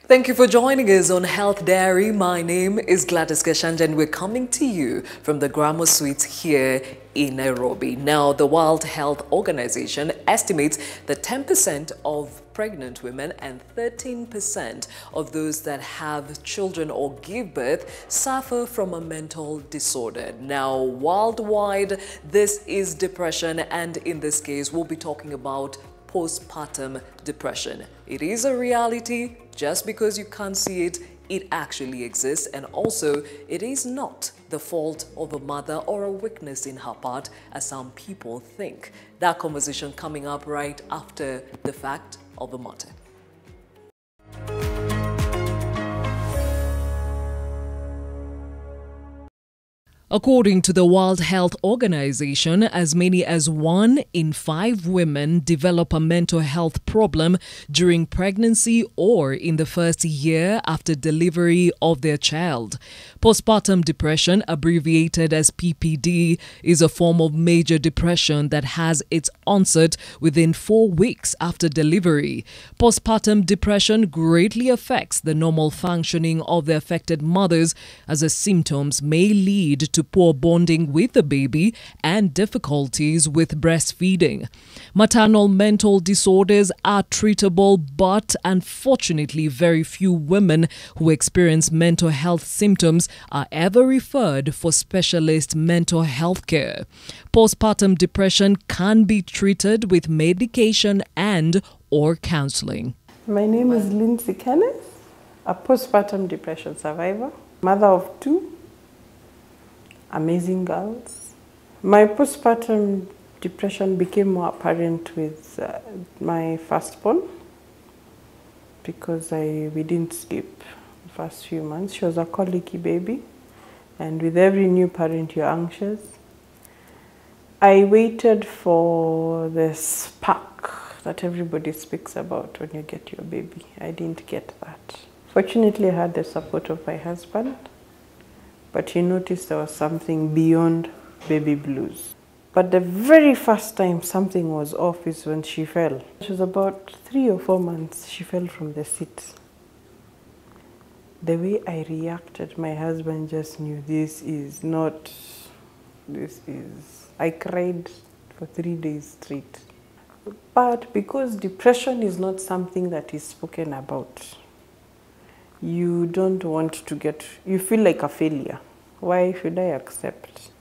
Thank you for joining us on Health Diary. My name is Gladys Gachanja and we're coming to you from the Grammar Suite here in Nairobi. Now, the World Health Organization estimates that 10% of pregnant women and 13% of those that have children or give birth suffer from a mental disorder. Now, worldwide, this is depression, and in this case, we'll be talking about postpartum depression. It is a reality. Just because you can't see it, it actually exists, and also it is not the fault of a mother or a weakness in her part, as some people think. That conversation coming up right after the fact of the matter. According to the World Health Organization, as many as 1 in 5 women develop a mental health problem during pregnancy or in the first year after delivery of their child. Postpartum depression, abbreviated as PPD, is a form of major depression that has its onset within 4 weeks after delivery. Postpartum depression greatly affects the normal functioning of the affected mothers, as the symptoms may lead to poor bonding with the baby and difficulties with breastfeeding. Maternal mental disorders are treatable, but unfortunately very few women who experience mental health symptoms are ever referred for specialist mental health care. Postpartum depression can be treated with medication and or counseling. My name is Lindsay Kenneth, a postpartum depression survivor, mother of 2 amazing girls. My postpartum depression became more apparent with my firstborn because we didn't sleep the first few months. She was a colicky baby, and with every new parent you're anxious. I waited for the spark that everybody speaks about when you get your baby. I didn't get that. Fortunately, I had the support of my husband, but he noticed there was something beyond baby blues. But the very first time something was off is when she fell. It was about 3 or 4 months, she fell from the seat. The way I reacted, my husband just knew I cried for 3 days straight. But because depression is not something that is spoken about, you don't want to you feel like a failure. Why should I accept?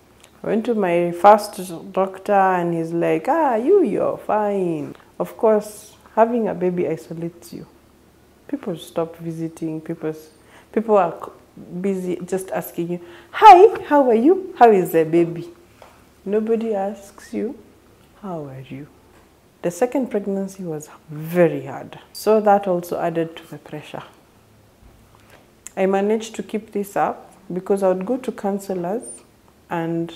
I went to my first doctor and he's like, you're fine. Of course, having a baby isolates you. People stop visiting, people are busy just asking you, hi, how are you? How is the baby? Nobody asks you, how are you? The second pregnancy was very hard. So that also added to the pressure. I managed to keep this up because I would go to counselors and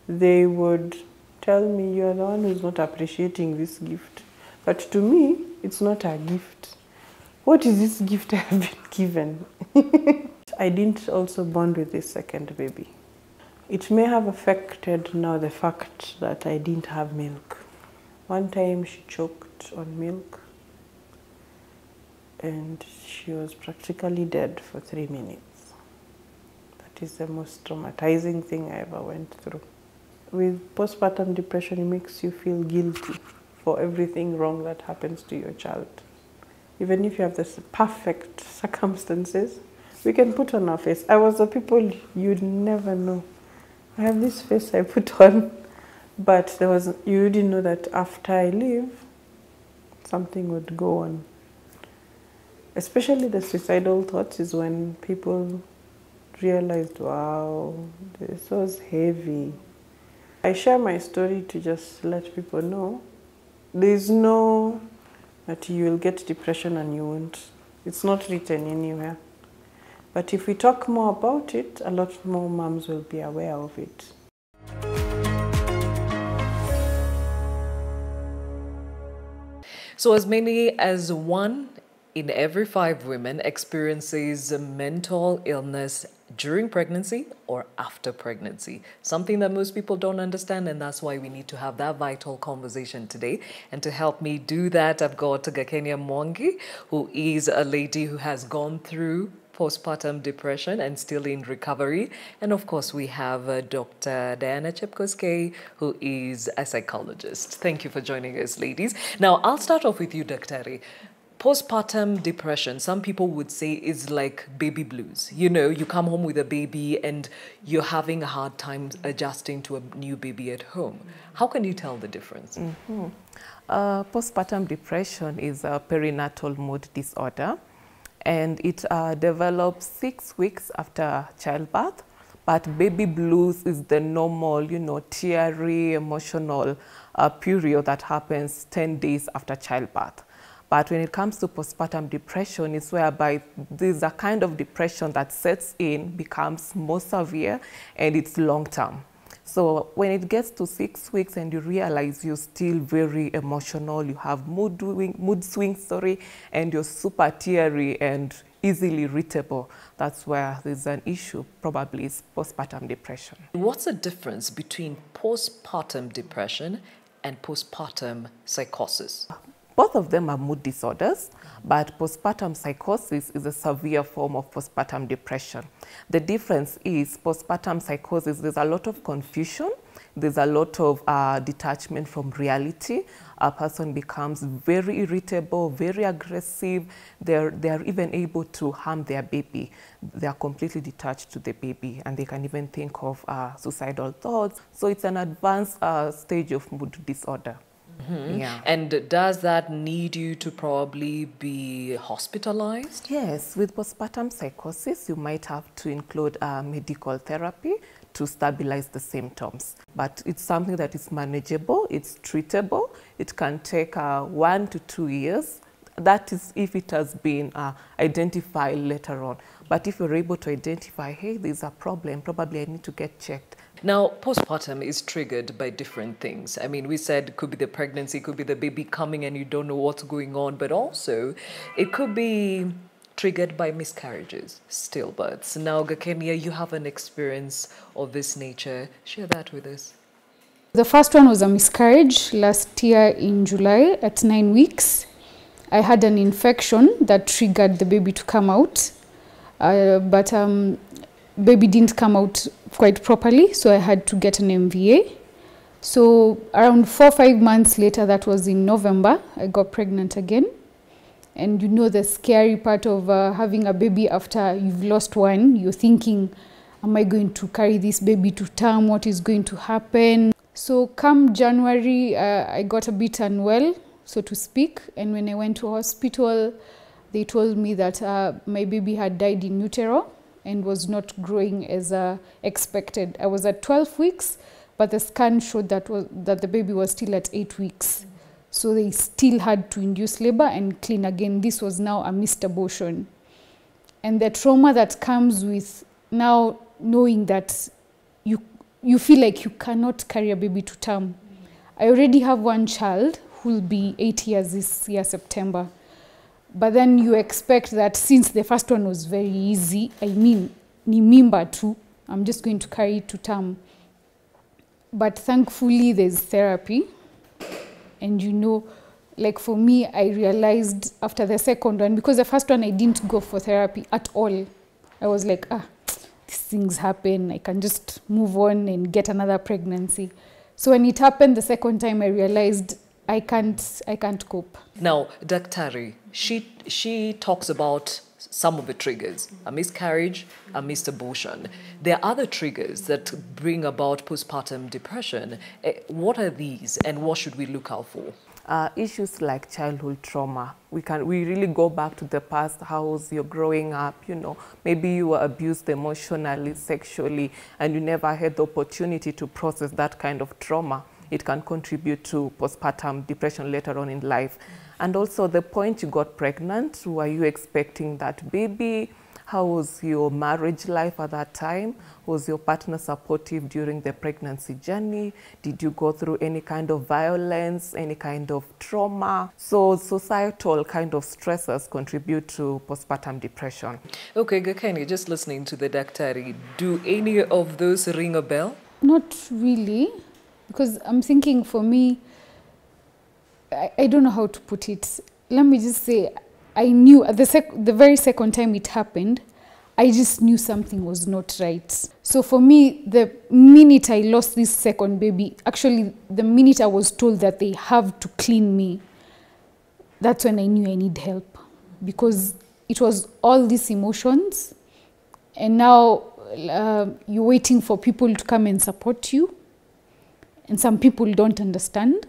they would tell me, you're the one who's not appreciating this gift. But to me, it's not a gift. What is this gift I have been given? I didn't also bond with this second baby. It may have affected now the fact that I didn't have milk. One time she choked on milk and she was practically dead for 3 minutes. That is the most traumatizing thing I ever went through. With postpartum depression, it makes you feel guilty for everything wrong that happens to your child. Even if you have this perfect circumstances, we can put on our face. I was the people you'd never know. I have this face I put on, but you didn't know that after I leave, something would go on. Especially the suicidal thoughts is when people realized, wow, this was heavy. I share my story to just let people know there's no that you will get depression and you won't. It's not written anywhere. But if we talk more about it, a lot more moms will be aware of it. So as many as 1 in every 5 women experiences a mental illness during pregnancy or after pregnancy. Something that most people don't understand, and that's why we need to have that vital conversation today. And to help me do that, I've got Gachanja Mwangi, who is a lady who has gone through postpartum depression and still in recovery. And of course, we have Dr. Diana Chepkoskei, who is a psychologist. Thank you for joining us, ladies. Now, I'll start off with you, Dr. Postpartum depression, some people would say, is like baby blues. You know, you come home with a baby and you're having a hard time adjusting to a new baby at home. How can you tell the difference? Postpartum depression is a perinatal mood disorder, and it develops 6 weeks after childbirth. But baby blues is the normal, you know, teary, emotional period that happens 10 days after childbirth. But when it comes to postpartum depression, it's whereby there's a kind of depression that sets in, becomes more severe, and it's long-term. So when it gets to 6 weeks and you realize you're still very emotional, you have mood swings, and you're super teary and easily irritable, that's where there's an issue, probably is postpartum depression. What's the difference between postpartum depression and postpartum psychosis? Both of them are mood disorders, but postpartum psychosis is a severe form of postpartum depression. The difference is postpartum psychosis, there's a lot of confusion, there's a lot of detachment from reality. A person becomes very irritable, very aggressive. They're even able to harm their baby. They're completely detached to the baby, and they can even think of suicidal thoughts. So it's an advanced stage of mood disorder. Yeah. And does that need you to probably be hospitalized? Yes, with postpartum psychosis, you might have to include medical therapy to stabilize the symptoms. But it's something that is manageable, it's treatable. It can take 1 to 2 years. That is if it has been identified later on. But if you're able to identify, hey, there's a problem, probably I need to get checked. Now, postpartum is triggered by different things. I mean, we said it could be the pregnancy, it could be the baby coming and you don't know what's going on, but also it could be triggered by miscarriages, stillbirths. Now, Gachanja, you have an experience of this nature. Share that with us. The first one was a miscarriage last year in July at 9 weeks. I had an infection that triggered the baby to come out, but baby didn't come out quite properly, so I had to get an MVA. So around 4 or 5 months later, that was in November, I got pregnant again. And you know the scary part of having a baby after you've lost one, you're thinking, am I going to carry this baby to term? What is going to happen? So come January, I got a bit unwell, so to speak. And when I went to hospital, they told me that my baby had died in utero and was not growing as expected. I was at 12 weeks, but the scan showed that the baby was still at 8 weeks. So they still had to induce labor and clean again. This was now a missed abortion. And the trauma that comes with now knowing that you feel like you cannot carry a baby to term. I already have one child who will be 8 years this year, September. But then you expect that since the first one was very easy, I mean, ni mimba too, I'm just going to carry it to term. But thankfully there's therapy. And you know, like for me, I realized after the second one, because the first one I didn't go for therapy at all. I was like, these things happen, I can just move on and get another pregnancy. So when it happened the second time, I realized I can't cope. Now, Dr. She talks about some of the triggers, a miscarriage, a missed abortion. There are other triggers that bring about postpartum depression. What are these and what should we look out for? Issues like childhood trauma. We really go back to the past, how you're growing up, you know, maybe you were abused emotionally, sexually, and you never had the opportunity to process that kind of trauma. It can contribute to postpartum depression later on in life. And also the point you got pregnant, were you expecting that baby? How was your marriage life at that time? Was your partner supportive during the pregnancy journey? Did you go through any kind of violence, any kind of trauma? So societal kind of stressors contribute to postpartum depression. Okay, Gachanja, just listening to the daktari, do any of those ring a bell? Not really, because I'm thinking for me, I don't know how to put it. Let me just say, I knew at the very second time it happened, I just knew something was not right. So for me, the minute I lost this second baby, actually the minute I was told that they have to clean me, that's when I knew I need help. Because it was all these emotions, and now you're waiting for people to come and support you, and some people don't understand,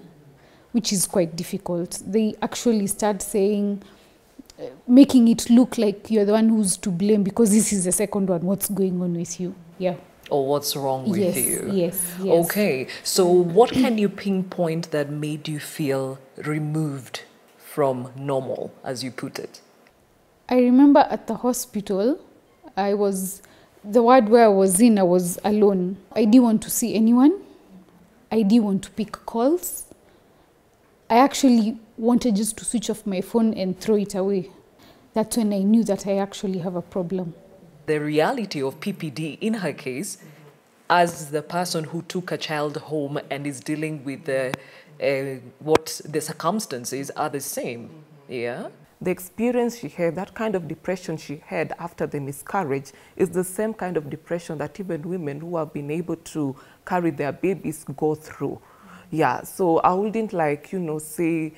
which is quite difficult. They actually start saying, making it look like you're the one who's to blame because this is the second one. What's going on with you? Yeah. Or what's wrong with you? Yes. Okay, so what can you pinpoint that made you feel removed from normal, as you put it? I remember at the hospital, the ward where I was in, I was alone. I didn't want to see anyone. I didn't want to pick calls. I actually wanted just to switch off my phone and throw it away. That's when I knew that I actually have a problem. The reality of PPD in her case, as the person who took a child home and is dealing with what the circumstances are the same, yeah? The experience she had, that kind of depression she had after the miscarriage, is the same kind of depression that even women who have been able to carry their babies go through. Yeah, so I wouldn't say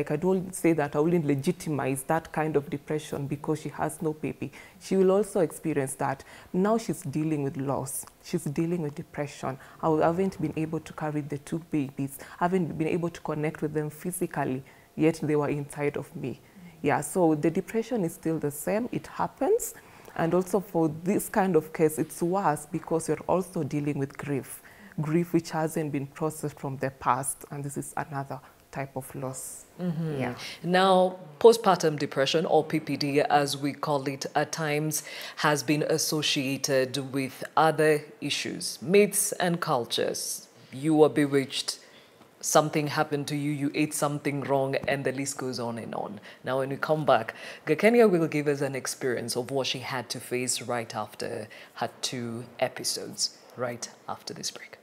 I don't say that I wouldn't legitimize that kind of depression because she has no baby. She will also experience that. Now she's dealing with loss. She's dealing with depression. I haven't been able to carry the two babies. I haven't been able to connect with them physically, yet they were inside of me. Yeah, so the depression is still the same. It happens. And also for this kind of case, it's worse because you're also dealing with grief. Grief which hasn't been processed from the past, and this is another type of loss. Mm-hmm. Yeah. Now, postpartum depression, or PPD as we call it at times, has been associated with other issues, myths and cultures. You were bewitched, something happened to you, you ate something wrong, and the list goes on and on. Now, when we come back, Gachanja will give us an experience of what she had to face right after her 2 episodes, right after this break.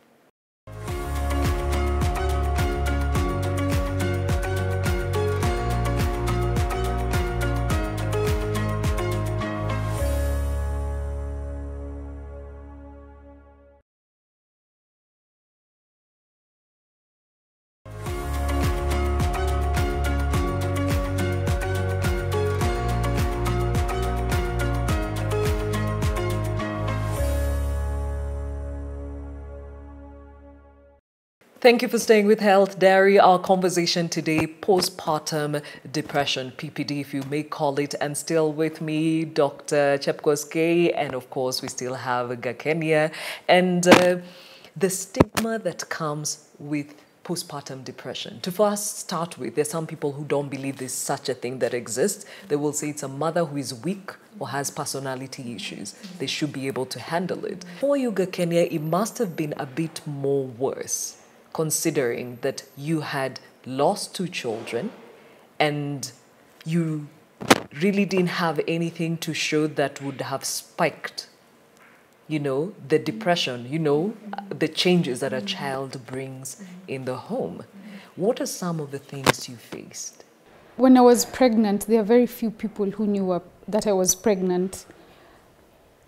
Thank you for staying with Health Diary. Our conversation today, postpartum depression, PPD, if you may call it, and still with me, Dr. Chepkoskei, and of course, we still have Gachanja, and the stigma that comes with postpartum depression. To first start with, there's some people who don't believe there's such a thing that exists. They will say it's a mother who is weak or has personality issues. They should be able to handle it. For you, Gachanja, it must have been a bit more worse, considering that you had lost 2 children and you really didn't have anything to show that would have spiked, the depression, the changes that a child brings in the home. What are some of the things you faced? When I was pregnant, there are very few people who knew that I was pregnant.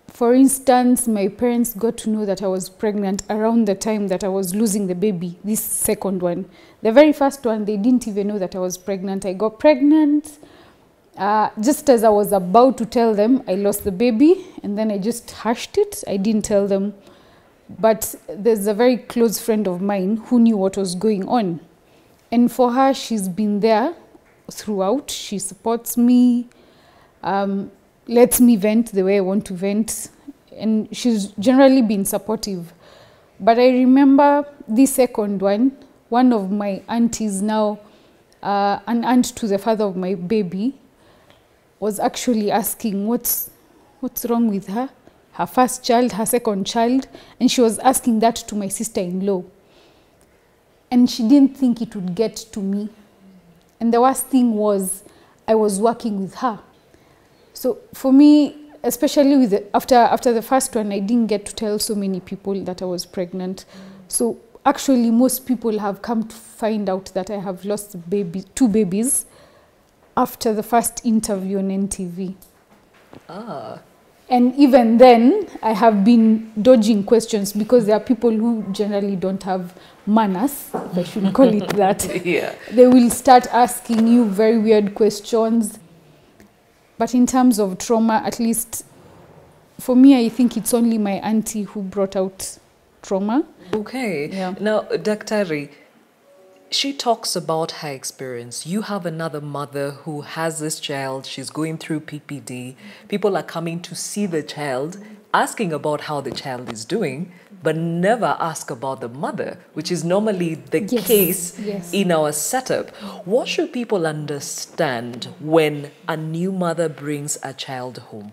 For instance, my parents got to know that I was pregnant around the time that I was losing the baby, this second one. The very first one, they didn't even know that I was pregnant. I got pregnant. Just as I was about to tell them, I lost the baby, and then I just hushed it. I didn't tell them. But there's a very close friend of mine who knew what was going on. And for her, she's been there throughout. She supports me. Lets me vent the way I want to vent, and she's generally been supportive. But I remember the second one of my aunties, now an aunt to the father of my baby, was actually asking what's wrong with her, her first child, her second child, and she was asking that to my sister-in-law. And she didn't think it would get to me. And the worst thing was I was working with her. So for me, especially with after the first one, I didn't get to tell so many people that I was pregnant. So actually, most people have come to find out that I have lost two babies after the first interview on NTV. Ah. And even then, I have been dodging questions because there are people who generally don't have manners, if I should call it that. Yeah. They will start asking you very weird questions. But in terms of trauma, at least for me, I think it's only my auntie who brought out trauma. Okay. Yeah. Now, Daktari, she talks about her experience. You have another mother who has this child. She's going through PPD. People are coming to see the child, asking about how the child is doing, but never ask about the mother, which is normally the case in our setup. What should people understand when a new mother brings a child home?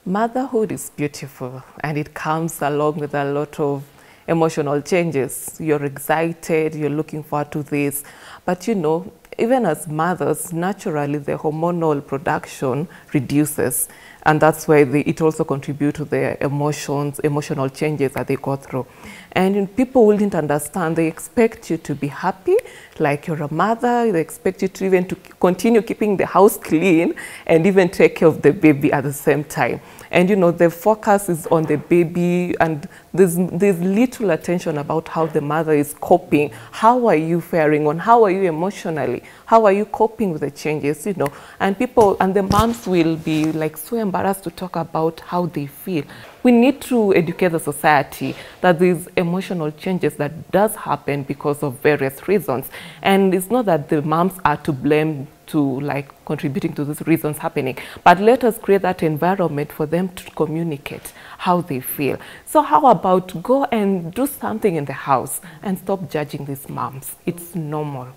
Motherhood is beautiful, and it comes along with a lot of emotional changes. You're excited, you're looking forward to this. But you know, even as mothers, naturally the hormonal production reduces. And that's why it also contributes to the emotional changes that they go through. And people wouldn't understand. They expect you to be happy, like you're a mother. They expect you to even to continue keeping the house clean and even take care of the baby at the same time. And you know, the focus is on the baby, and there's little attention about how the mother is coping. How are you faring on? How are you emotionally? How are you coping with the changes, you know? And people, and the moms will be like so embarrassed to talk about how they feel. We need to educate the society that these emotional changes that does happen because of various reasons. And it's not that the moms are to blame to like contributing to these reasons happening, but let us create that environment for them to communicate how they feel. So how about go and do something in the house and stop judging these moms? It's normal.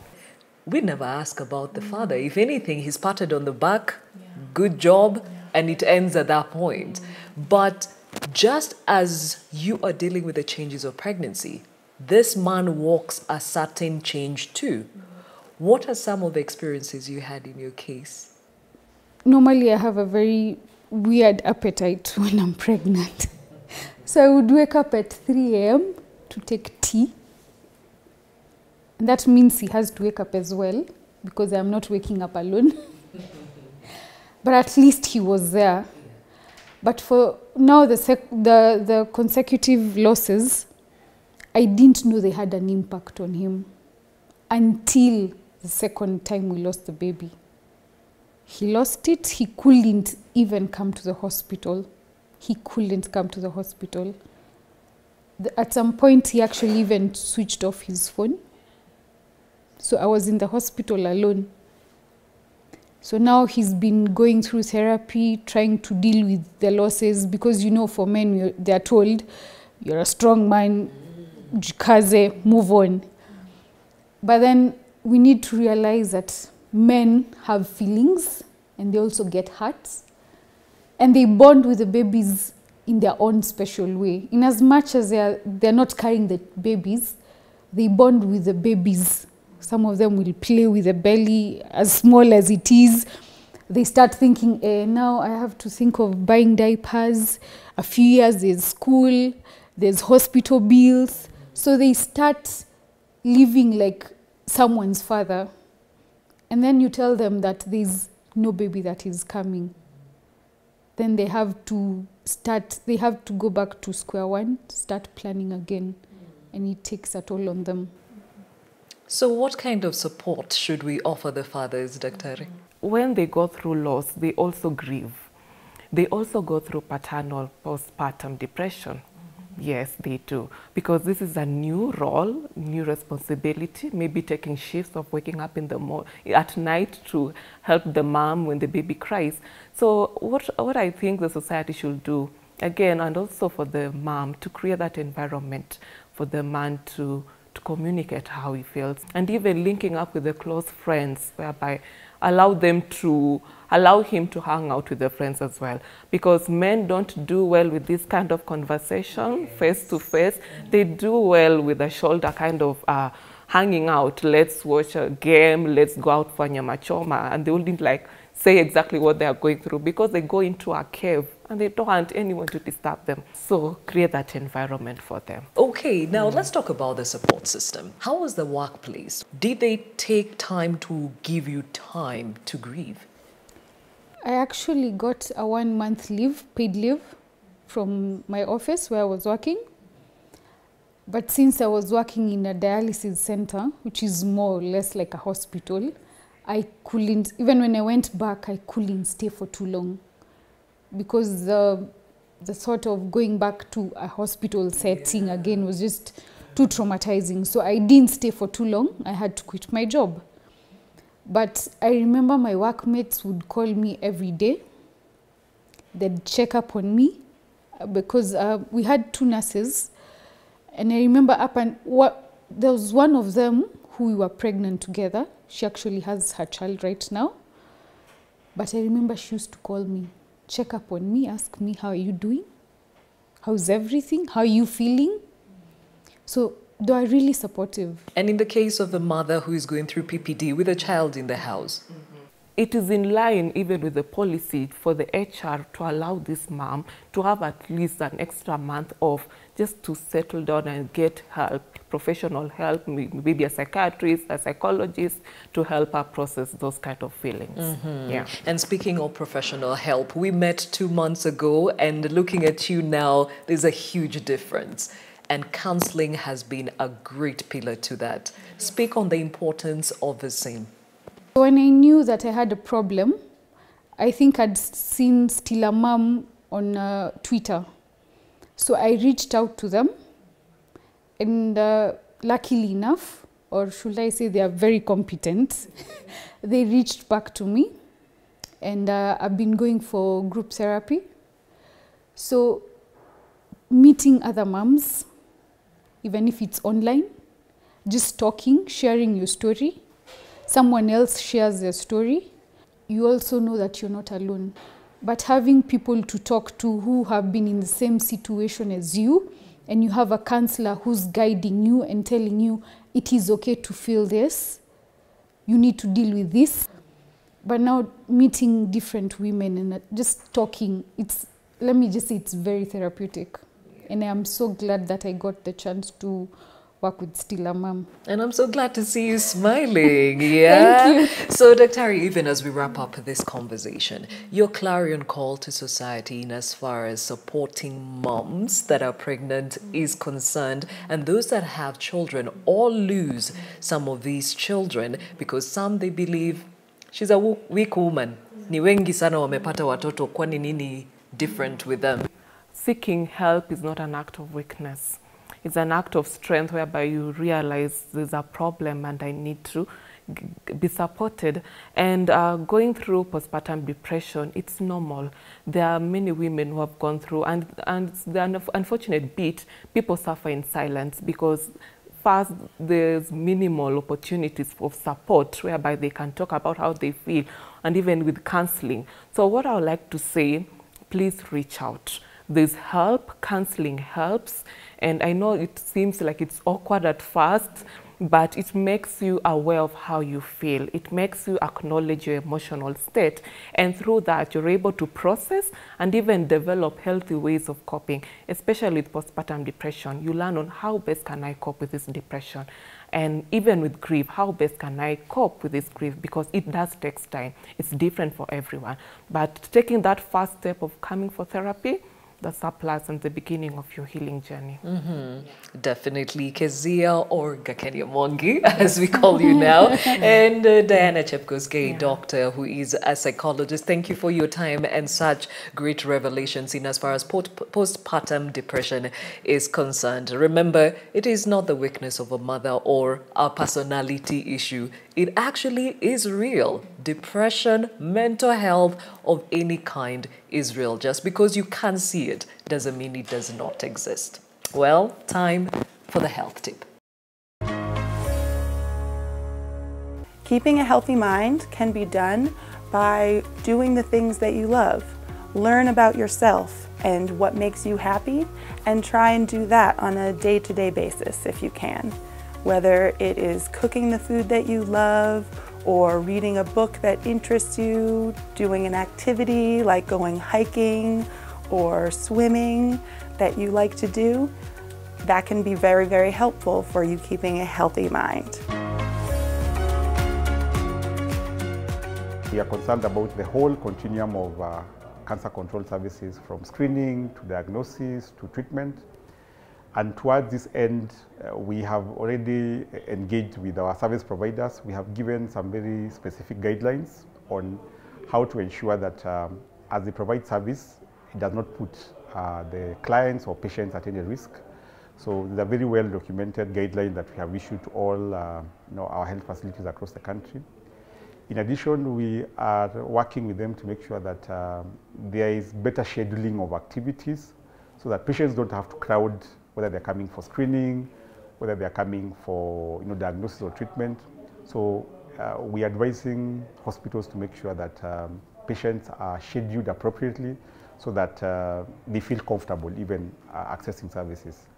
We never ask about the father. If anything, he's patted on the back, good job, and it ends at that point. But just as you are dealing with the changes of pregnancy, this man walks a certain change too. What are some of the experiences you had in your case? Normally, I have a very weird appetite when I'm pregnant. So I would wake up at 3 a.m. to take tea. And that means he has to wake up as well, because I'm not waking up alone. But at least he was there. But for now, the consecutive losses, I didn't know they had an impact on him until the second time we lost the baby. He lost it. He couldn't even come to the hospital. He couldn't come to the hospital. At some point, he actually even switched off his phone. So I was in the hospital alone. So now he's been going through therapy, trying to deal with the losses, because you know, for men, they are told, you're a strong man, jikaze, move on. But then we need to realize that men have feelings and they also get hurt, and they bond with the babies in their own special way. In as much as they're not carrying the babies, they bond with the babies. Some of them will play with the belly, as small as it is. They start thinking, now I have to think of buying diapers. A few years there's school, there's hospital bills. So they start living like someone's father. And then you tell them that there's no baby that is coming. Then they have to go back to square one, start planning again. And it takes a toll on them. So what kind of support should we offer the fathers, Dr.? When they go through loss, they also grieve. They also go through paternal postpartum depression. Yes, they do. Because this is a new role, new responsibility, maybe taking shifts of waking up at night to help the mom when the baby cries. So what I think the society should do, again, and also for the mom, to create that environment for the man to communicate how he feels, and even linking up with the close friends, whereby allow them to allow him to hang out with the friends as well, because men don't do well with this kind of conversation face to face. They do well with a shoulder kind of hanging out. Let's watch a game, let's go out for nyama choma, and they wouldn't like say exactly what they are going through because they go into a cave and they don't want anyone to disturb them. So create that environment for them. Okay, now let's talk about the support system. How was the workplace? Did they take time to give you time to grieve? I actually got a 1 month leave, paid leave, from my office where I was working. But since I was working in a dialysis center, which is more or less like a hospital, I couldn't, even when I went back, I couldn't stay for too long because the thought of going back to a hospital setting again was just too traumatizing. So I didn't stay for too long. I had to quit my job. But I remember my workmates would call me every day. They'd check up on me because we had 2 nurses. And I remember there was one of them who we were pregnant together. She actually has her child right now. But I remember she used to call me, check up on me, ask me, how are you doing? How's everything? How are you feeling? So they are really supportive. And in the case of a mother who is going through PPD with a child in the house? It is in line even with the policy for the HR to allow this mom to have at least an extra month off just to settle down and get help, professional help, maybe a psychiatrist, a psychologist, to help her process those kind of feelings. Yeah. And speaking of professional help, we met 2 months ago, and looking at you now, there's a huge difference. And counseling has been a great pillar to that. Speak on the importance of the same. When I knew that I had a problem, I think I'd seen Still a Mom on Twitter. So I reached out to them, and luckily enough, or should I say they are very competent, they reached back to me, and I've been going for group therapy. So meeting other moms, even if it's online, just talking, sharing your story. Someone else shares their story. You also know that you're not alone. But having people to talk to who have been in the same situation as you, and you have a counselor who's guiding you and telling you it is okay to feel this, you need to deal with this. But now meeting different women and just talking, let me just say it's very therapeutic. And I am so glad that I got the chance to work with Still a Mom. And I'm so glad to see you smiling. Yeah. Thank you. So, Dr. Harry, even as we wrap up this conversation, your clarion call to society in as far as supporting moms that are pregnant is concerned, and those that have children or lose some of these children because some they believe she's a weak woman. Ni wengi sana wamepata watoto, kwani nini different with them? Seeking help is not an act of weakness. It's an act of strength whereby you realize there's a problem and I need to be supported. And going through postpartum depression, it's normal. There are many women who have gone through, and the unfortunate bit, people suffer in silence because first, there's minimal opportunities of support whereby they can talk about how they feel, and even with counseling. So what I would like to say, please reach out. There's help, counseling helps, and I know it seems like it's awkward at first, but it makes you aware of how you feel. It makes you acknowledge your emotional state, and through that you're able to process and even develop healthy ways of coping, especially with postpartum depression. You learn on how best can I cope with this depression, and even with grief, how best can I cope with this grief, because it does take time. It's different for everyone, but taking that first step of coming for therapy, the surplus and the beginning of your healing journey. Definitely. Kezia, or Gachanja Mongi, as we call you now, and Diana Chepkosgei, doctor who is a psychologist. Thank you for your time and such great revelations in as far as postpartum depression is concerned. Remember, it is not the weakness of a mother or a personality issue. It actually is real. Depression, mental health of any kind is real. Just because you can't see it doesn't mean it does not exist. Well, time for the health tip. Keeping a healthy mind can be done by doing the things that you love. Learn about yourself and what makes you happy, and try and do that on a day-to-day basis if you can. Whether it is cooking the food that you love, or reading a book that interests you, doing an activity like going hiking or swimming that you like to do, that can be very, very helpful for you keeping a healthy mind. We are concerned about the whole continuum of cancer control services, from screening to diagnosis to treatment. And towards this end, we have already engaged with our service providers. We have given some very specific guidelines on how to ensure that as they provide service, it does not put the clients or patients at any risk. So there's a very well documented guideline that we have issued to all our health facilities across the country. In addition, we are working with them to make sure that there is better scheduling of activities so that patients don't have to crowd, whether they're coming for screening, whether they're coming for diagnosis or treatment. So we are advising hospitals to make sure that patients are scheduled appropriately so that they feel comfortable even accessing services.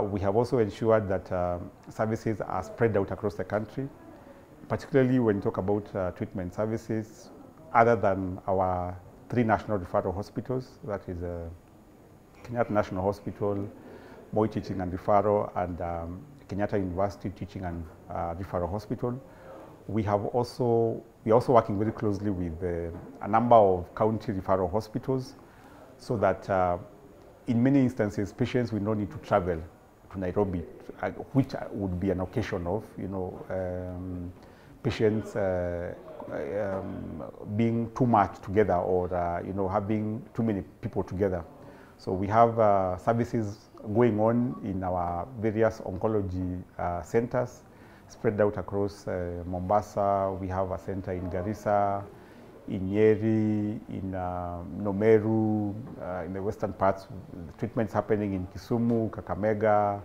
We have also ensured that services are spread out across the country, particularly when you talk about treatment services, other than our 3 national referral hospitals, that is Kenyatta National Hospital, Moi Teaching and Referral, and Kenyatta University Teaching and Referral Hospital. We are also working very closely with a number of county referral hospitals, so that in many instances patients will not need to travel to Nairobi, which would be an occasion of patients being too much together, or having too many people together. So we have services going on in our various oncology centers spread out across Mombasa. We have a center in Garissa, in Nyeri, in Nomeru, in the western parts. The treatment's happening in Kisumu, Kakamega,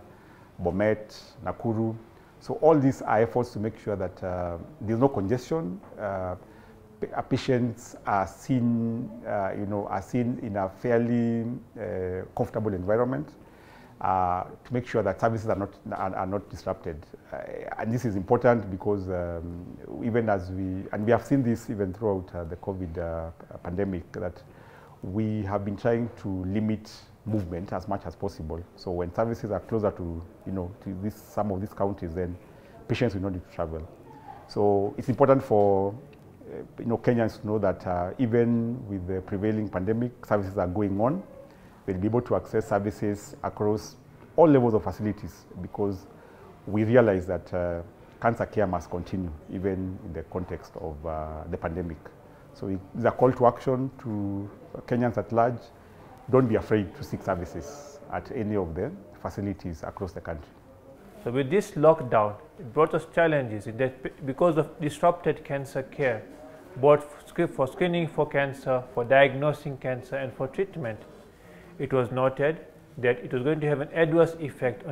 Bomet, Nakuru. So all these are efforts to make sure that there's no congestion. Patients are seen, in a fairly comfortable environment, to make sure that services are not disrupted. And this is important because even as we have seen this even throughout the COVID pandemic, that we have been trying to limit movement as much as possible. So when services are closer to some of these counties, then patients will not need to travel. So it's important for Kenyans to know that even with the prevailing pandemic, services are going on. They'll be able to access services across all levels of facilities, because we realize that cancer care must continue even in the context of the pandemic. So it's a call to action to Kenyans at large. Don't be afraid to seek services at any of the facilities across the country. So with this lockdown, it brought us challenges because of disrupted cancer care, both for screening for cancer, for diagnosing cancer, and for treatment. It was noted that it was going to have an adverse effect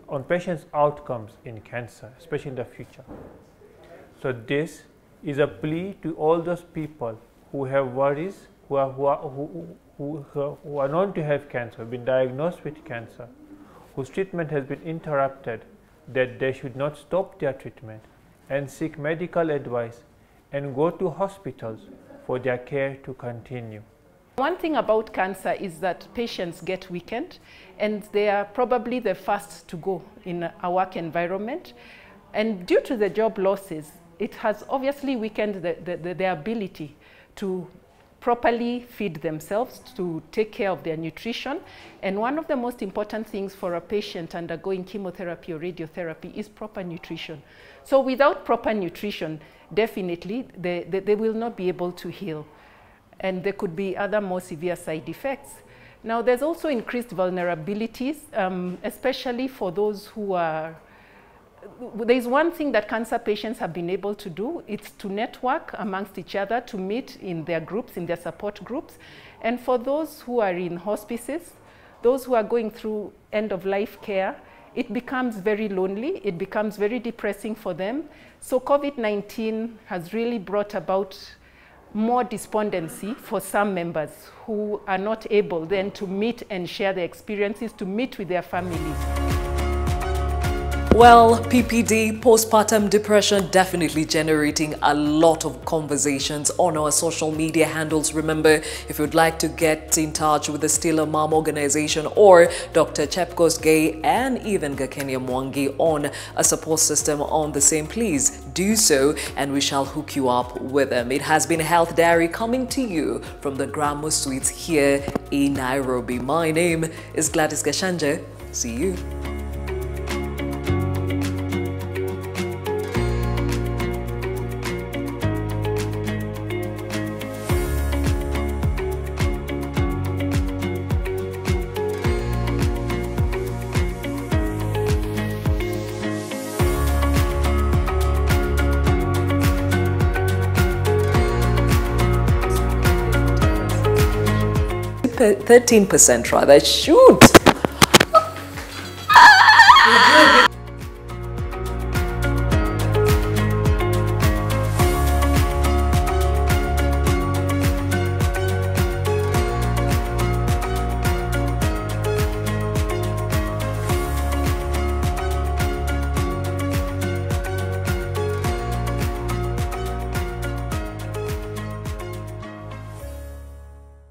on patients' outcomes in cancer, especially in the future. So this is a plea to all those people who have worries, who are known to have cancer, have been diagnosed with cancer, whose treatment has been interrupted, that they should not stop their treatment and seek medical advice and go to hospitals for their care to continue. One thing about cancer is that patients get weakened, and they are probably the first to go in a work environment. And due to the job losses, it has obviously weakened their ability to properly feed themselves, to take care of their nutrition. And one of the most important things for a patient undergoing chemotherapy or radiotherapy is proper nutrition. So without proper nutrition, definitely they will not be able to heal. And there could be other more severe side effects. Now, there's also increased vulnerabilities, especially for those who are... There's one thing that cancer patients have been able to do, it's to network amongst each other, to meet in their groups, in their support groups. And for those who are in hospices, those who are going through end-of-life care, it becomes very lonely, it becomes very depressing for them. So COVID-19 has really brought about more despondency for some members who are not able then to meet and share their experiences, to meet with their families. Well, PPD, postpartum depression, definitely generating a lot of conversations on our social media handles. Remember, if you'd like to get in touch with the Still a Mom organization or Dr. Chepkos Gay and even Gakenya Mwangi on a support system on the same, please do so and we shall hook you up with them. It has been Health Diary coming to you from the Grammar Suites here in Nairobi. My name is Gladys Gachanja. See you. %13% rather. Shoot!